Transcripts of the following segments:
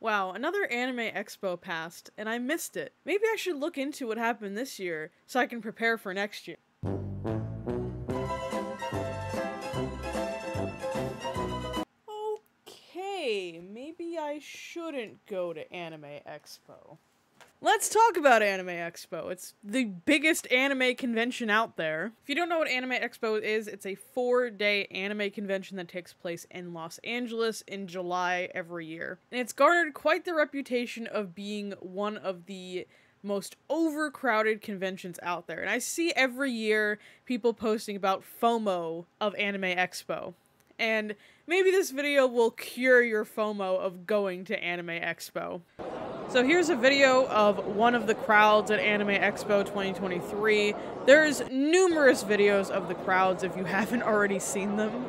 Wow, another anime expo passed, and I missed it. Maybe I should look into what happened this year so I can prepare for next year. Okay, maybe I shouldn't go to Anime Expo. Let's talk about Anime Expo. It's the biggest anime convention out there. If you don't know what Anime Expo is, it's a 4-day anime convention that takes place in Los Angeles in July every year. And it's garnered quite the reputation of being one of the most overcrowded conventions out there. And I see every year people posting about FOMO of Anime Expo. And maybe this video will cure your FOMO of going to Anime Expo. So here's a video of one of the crowds at Anime Expo 2023. There's numerous videos of the crowds if you haven't already seen them.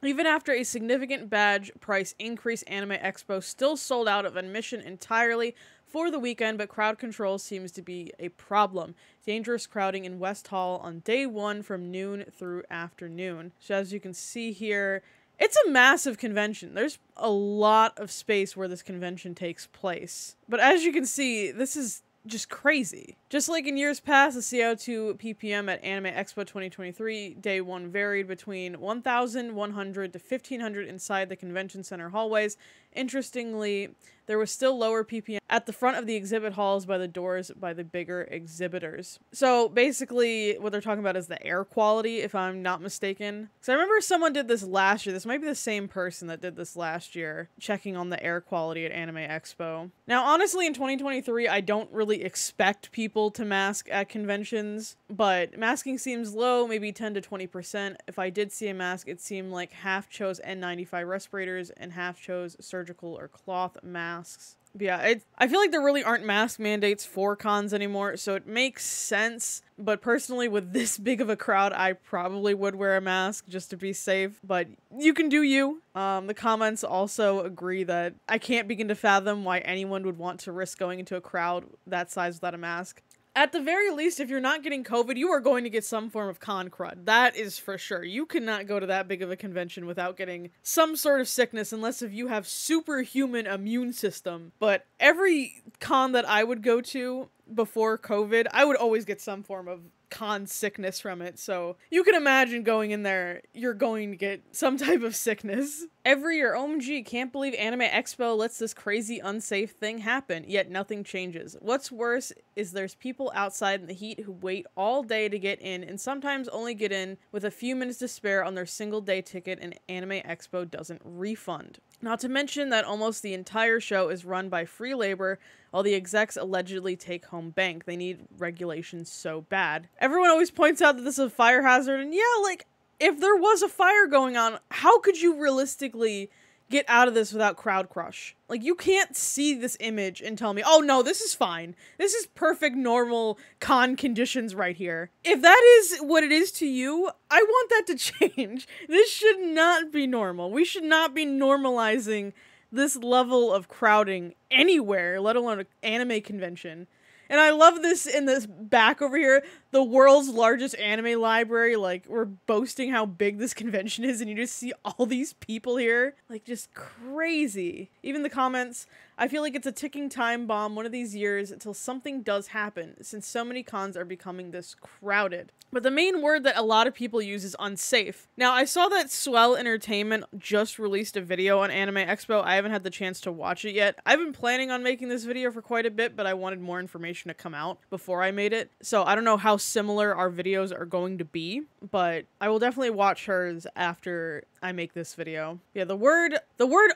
Even after a significant badge price increase, Anime Expo still sold out of admission entirely for the weekend, but crowd control seems to be a problem. Dangerous crowding in West Hall on day one from noon through afternoon. So as you can see here, it's a massive convention. There's a lot of space where this convention takes place. But as you can see, this is just crazy. Just like in years past, the CO2 ppm at Anime Expo 2023 day one varied between 1,100 to 1,500 inside the convention center hallways. Interestingly, there was still lower ppm at the front of the exhibit halls by the doors by the bigger exhibitors. So basically what they're talking about is the air quality, if I'm not mistaken. So I remember someone did this last year. This might be the same person that did this last year, checking on the air quality at Anime Expo. Now, honestly, in 2023, I don't really expect people to mask at conventions, but masking seems low, maybe 10 to 20%. If I did see a mask, it seemed like half chose N95 respirators and half chose surgical or cloth masks. But yeah, I feel like there really aren't mask mandates for cons anymore, so it makes sense. But personally, with this big of a crowd, I probably would wear a mask just to be safe. But you can do you. The comments also agree that I can't begin to fathom why anyone would want to risk going into a crowd that size without a mask. At the very least, if you're not getting COVID, you are going to get some form of con crud. That is for sure. You cannot go to that big of a convention without getting some sort of sickness, unless if you have superhuman immune system. But every con that I would go to before COVID, I would always get some form of con sickness from it. So you can imagine going in there, you're going to get some type of sickness. Every year, OMG, can't believe Anime Expo lets this crazy unsafe thing happen, yet nothing changes. What's worse is there's people outside in the heat who wait all day to get in and sometimes only get in with a few minutes to spare on their single day ticket, and Anime Expo doesn't refund. Not to mention that almost the entire show is run by free labor, while the execs allegedly take home bank. They need regulations so bad. Everyone always points out that this is a fire hazard, and yeah, like, if there was a fire going on, how could you realistically get out of this without crowd crush? Like, you can't see this image and tell me, oh no, this is fine. This is perfect normal con conditions right here. If that is what it is to you, I want that to change. This should not be normal. We should not be normalizing this level of crowding anywhere, let alone an anime convention. And I love this in this back over here, the world's largest anime library. Like, we're boasting how big this convention is, and you just see all these people here. Like, just crazy. Even the comments, I feel like it's a ticking time bomb one of these years until something does happen, since so many cons are becoming this crowded. But the main word that a lot of people use is unsafe. Now, I saw that Swell Entertainment just released a video on Anime Expo. I haven't had the chance to watch it yet. I've been planning on making this video for quite a bit, but I wanted more information to come out before I made it. So I don't know how similar our videos are going to be, but I will definitely watch hers after I make this video. Yeah, the word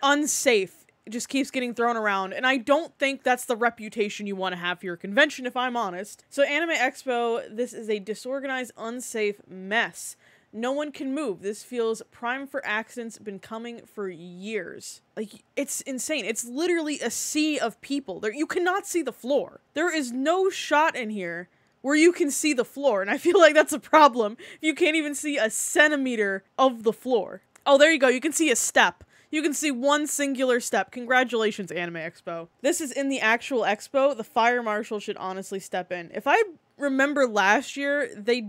unsafe just keeps getting thrown around, and I don't think that's the reputation you want to have for your convention, if I'm honest. So Anime Expo, this is a disorganized, unsafe mess. No one can move. This feels prime for accidents, been coming for years. Like, it's insane. It's literally a sea of people. You cannot see the floor. There is no shot in here where you can see the floor, and I feel like that's a problem if you can't even see a centimeter of the floor. Oh, there you go. You can see a step. You can see one singular step. Congratulations, Anime Expo. This is in the actual expo. The fire marshal should honestly step in. If I remember last year, they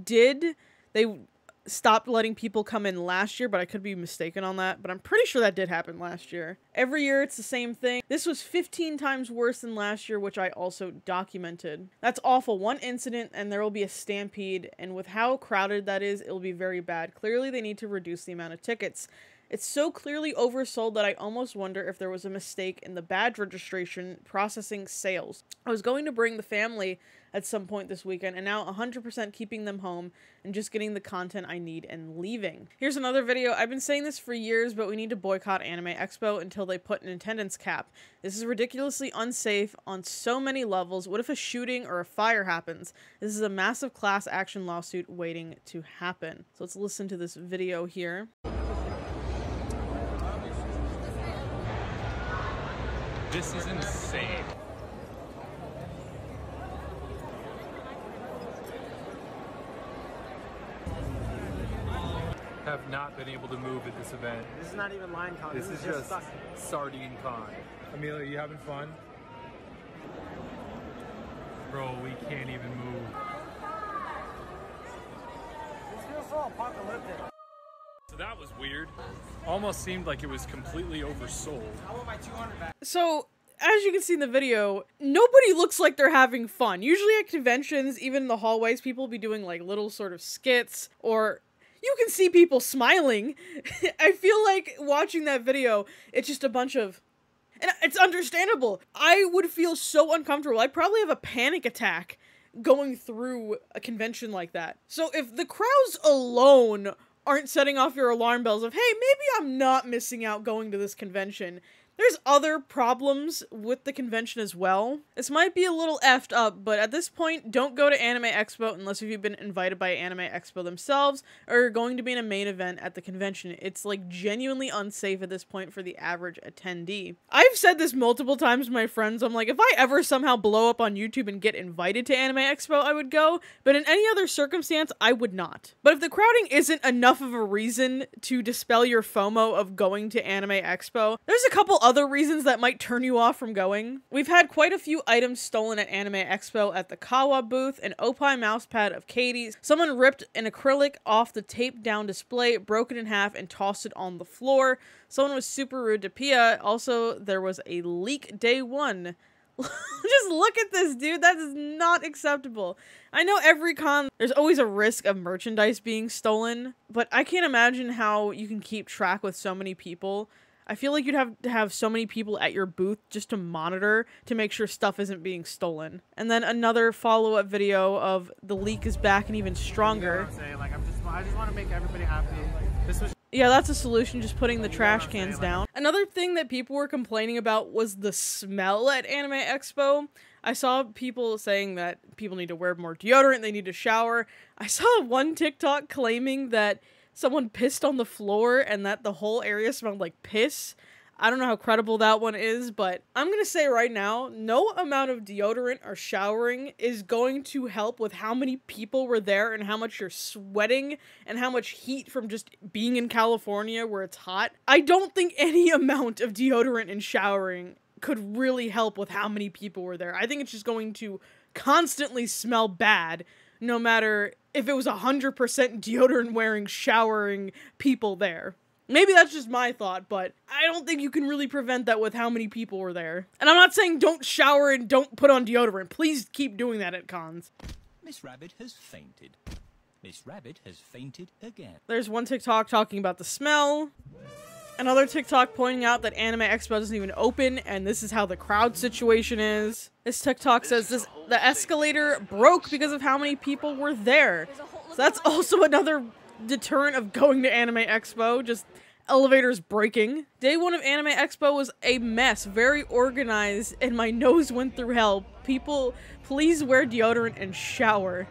stopped letting people come in last year, but I could be mistaken on that. But I'm pretty sure that did happen last year. Every year it's the same thing. This was 15 times worse than last year, which I also documented. That's awful. One incident and there will be a stampede, and with how crowded that is, it'll be very bad. Clearly they need to reduce the amount of tickets. It's so clearly oversold that I almost wonder if there was a mistake in the badge registration processing sales. I was going to bring the family at some point this weekend, and now 100% keeping them home and just getting the content I need and leaving. Here's another video. I've been saying this for years, but we need to boycott Anime Expo until they put an attendance cap. This is ridiculously unsafe on so many levels. What if a shooting or a fire happens? This is a massive class action lawsuit waiting to happen. So let's listen to this video here. This is insane. Have not been able to move at this event. This is not even Line Con. This is just Sardine Con. Amelia, you having fun? Bro, we can't even move. This feels so apocalyptic. So that was weird. Almost seemed like it was completely oversold. I want my 200 back. So, as you can see in the video, nobody looks like they're having fun. Usually at conventions, even in the hallways, people will be doing like little sort of skits, or you can see people smiling. I feel like watching that video, it's just a bunch of... And it's understandable. I would feel so uncomfortable. I'd probably have a panic attack going through a convention like that. So if the crowds alone aren't setting off your alarm bells of, hey, maybe I'm not missing out going to this convention, there's other problems with the convention as well. This might be a little effed up, but at this point, don't go to Anime Expo unless you've been invited by Anime Expo themselves or are going to be in a main event at the convention. It's like genuinely unsafe at this point for the average attendee. I've said this multiple times to my friends. I'm like, if I ever somehow blow up on YouTube and get invited to Anime Expo, I would go, but in any other circumstance, I would not. But if the crowding isn't enough of a reason to dispel your FOMO of going to Anime Expo, there's a couple other reasons that might turn you off from going. We've had quite a few items stolen at Anime Expo at the Kawa booth, an Opie mousepad of Katie's. Someone ripped an acrylic off the taped down display, broke it in half, and tossed it on the floor. Someone was super rude to Pia. Also, there was a leak day one. Just look at this, dude. That is not acceptable. I know every con, there's always a risk of merchandise being stolen, but I can't imagine how you can keep track with so many people. I feel like you'd have to have so many people at your booth just to monitor to make sure stuff isn't being stolen. And then another follow-up video of the leak is back and even stronger. You know what I'm saying? Like, I just want to make everybody happy. This was... Yeah, that's a solution, just putting the trash cans down. Another thing that people were complaining about was the smell at Anime Expo. I saw people saying that people need to wear more deodorant, they need to shower. I saw one TikTok claiming that someone pissed on the floor and that the whole area smelled like piss. I don't know how credible that one is, but I'm gonna say right now, no amount of deodorant or showering is going to help with how many people were there and how much you're sweating and how much heat from just being in California where it's hot. I don't think any amount of deodorant and showering could really help with how many people were there. I think it's just going to constantly smell bad, no matter if it was 100% deodorant wearing, showering people there. Maybe that's just my thought, but I don't think you can really prevent that with how many people were there. And I'm not saying don't shower and don't put on deodorant. Please keep doing that at cons. Miss Rabbit has fainted. Miss Rabbit has fainted again. There's one TikTok talking about the smell. Another TikTok pointing out that Anime Expo doesn't even open, and this is how the crowd situation is. This TikTok says the escalator broke because of how many people were there. So that's also another deterrent of going to Anime Expo, just elevators breaking. Day one of Anime Expo was a mess, very organized, and my nose went through hell. People, please wear deodorant and shower.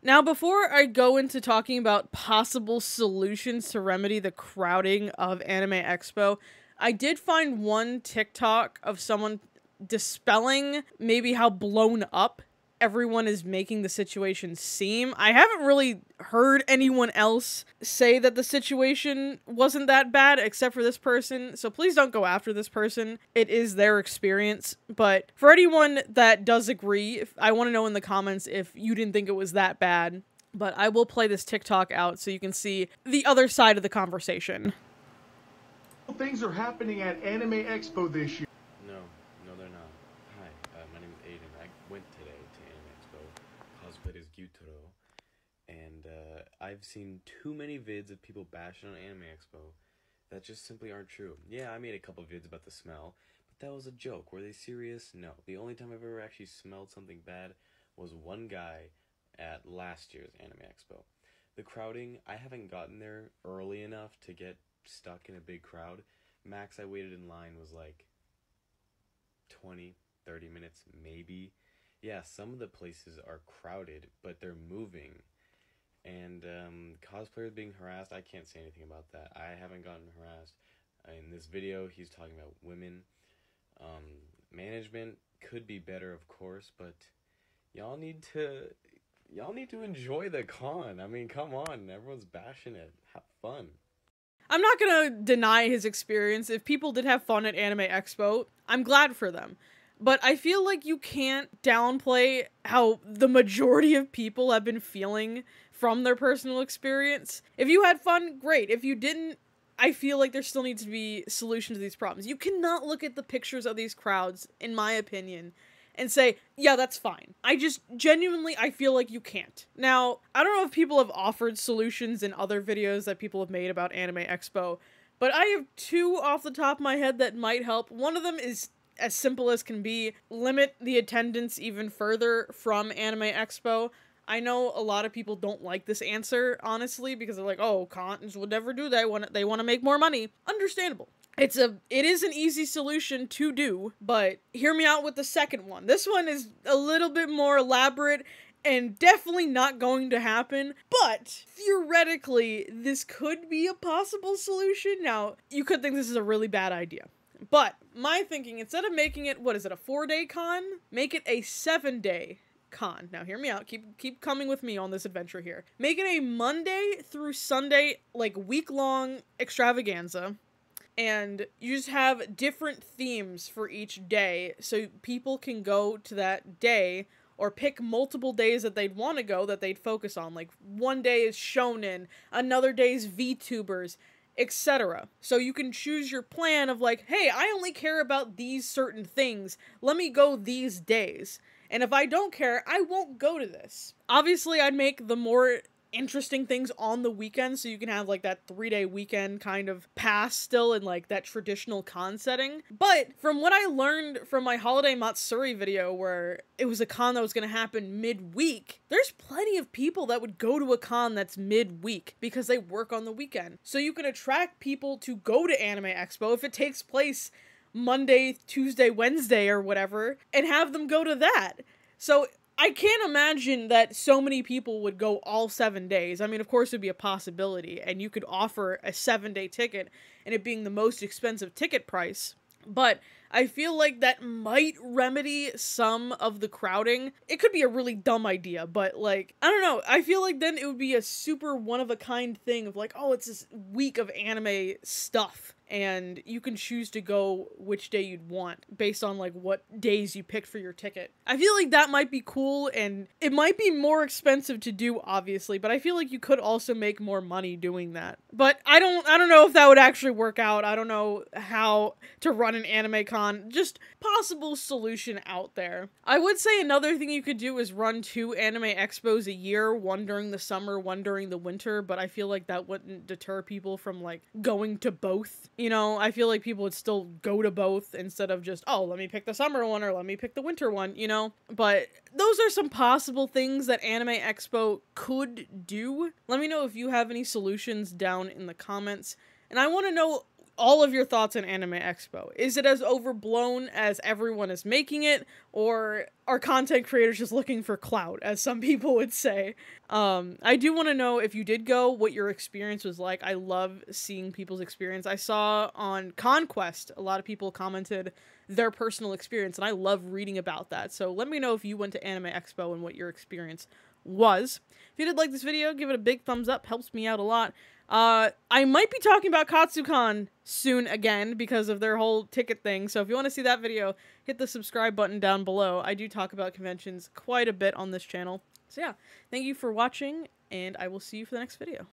Now, before I go into talking about possible solutions to remedy the crowding of Anime Expo, I did find one TikTok of someone dispelling maybe how blown up everyone is making the situation seem. I haven't really heard anyone else say that the situation wasn't that bad except for this person, so please don't go after this person. It is their experience, but for anyone that does agree, I want to know in the comments if you didn't think it was that bad. But I will play this TikTok out so you can see the other side of the conversation. Things are happening at Anime Expo this year. No, they're not. Hi, my name is Aiden. I went today to Anime Expo, cosplayed as Gyutaro, and I've seen too many vids of people bashing on Anime Expo that just simply aren't true. Yeah, I made a couple vids about the smell, but that was a joke. Were they serious? No. The only time I've ever actually smelled something bad was one guy at last year's Anime Expo. The crowding, I haven't gotten there early enough to get stuck in a big crowd. Max I waited in line was like 20, 30 minutes maybe. Yeah, some of the places are crowded, but they're moving. And cosplayers being harassed, I can't say anything about that. I haven't gotten harassed. In this video, he's talking about women. Management could be better, of course, but y'all need to enjoy the con. I mean, come on, everyone's bashing it. Have fun. I'm not gonna deny his experience. If people did have fun at Anime Expo, I'm glad for them. But I feel like you can't downplay how the majority of people have been feeling from their personal experience. If you had fun, great. If you didn't, I feel like there still needs to be a solution to these problems. You cannot look at the pictures of these crowds, in my opinion, and say, yeah, that's fine. I feel like you can't. Now, I don't know if people have offered solutions in other videos that people have made about Anime Expo, but I have two off the top of my head that might help. One of them is as simple as can be, limit the attendance even further from Anime Expo. I know a lot of people don't like this answer, honestly, because they're like, oh, cons would never do that. They want to make more money. Understandable. It is an easy solution to do, but hear me out with the second one. This one is a little bit more elaborate and definitely not going to happen, but theoretically, this could be a possible solution. Now, you could think this is a really bad idea, but my thinking, instead of making it, what is it, a 4-day con? Make it a 7-day con. Now, hear me out. Keep coming with me on this adventure here. Make it a Monday through Sunday, like, week-long extravaganza. And you just have different themes for each day, so people can go to that day, or pick multiple days that they'd want to go that they'd focus on. Like, one day is shonen, another day is VTubers, etc. So you can choose your plan of like, hey, I only care about these certain things. Let me go these days. And if I don't care, I won't go to this. Obviously, I'd make the more interesting things on the weekend, so you can have like that 3-day weekend kind of pass still in like that traditional con setting. But from what I learned from my Holiday Matsuri video, where it was a con that was going to happen midweek, there's plenty of people that would go to a con that's midweek because they work on the weekend. So you can attract people to go to Anime Expo if it takes place Monday, Tuesday, Wednesday, or whatever, and have them go to that. So I can't imagine that so many people would go all 7 days. I mean, of course, it'd be a possibility, and you could offer a 7-day ticket, and it being the most expensive ticket price. But I feel like that might remedy some of the crowding. It could be a really dumb idea, but like, I don't know. I feel like then it would be a super one-of-a-kind thing of like, oh, it's this week of anime stuff. And you can choose to go which day you'd want based on like what days you picked for your ticket. I feel like that might be cool, and it might be more expensive to do, obviously, but I feel like you could also make more money doing that. But I don't know if that would actually work out. I don't know how to run an anime con. Just possible solution out there. I would say another thing you could do is run 2 anime expos a year, one during the summer, one during the winter, but I feel like that wouldn't deter people from like going to both. You know, I feel like people would still go to both instead of just, oh, let me pick the summer one or let me pick the winter one, you know? But those are some possible things that Anime Expo could do. Let me know if you have any solutions down in the comments. And I want to know all of your thoughts on Anime Expo. Is it as overblown as everyone is making it, or are content creators just looking for clout, as some people would say? I do want to know, if you did go, what your experience was like. I love seeing people's experience. I saw on Conquest, a lot of people commented their personal experience, and I love reading about that. So let me know if you went to Anime Expo and what your experience was. If you did like this video, give it a big thumbs up, helps me out a lot. I might be talking about Katsucon soon again because of their whole ticket thing, so if you want to see that video, hit the subscribe button down below. I do talk about conventions quite a bit on this channel. So yeah, thank you for watching, and I will see you for the next video.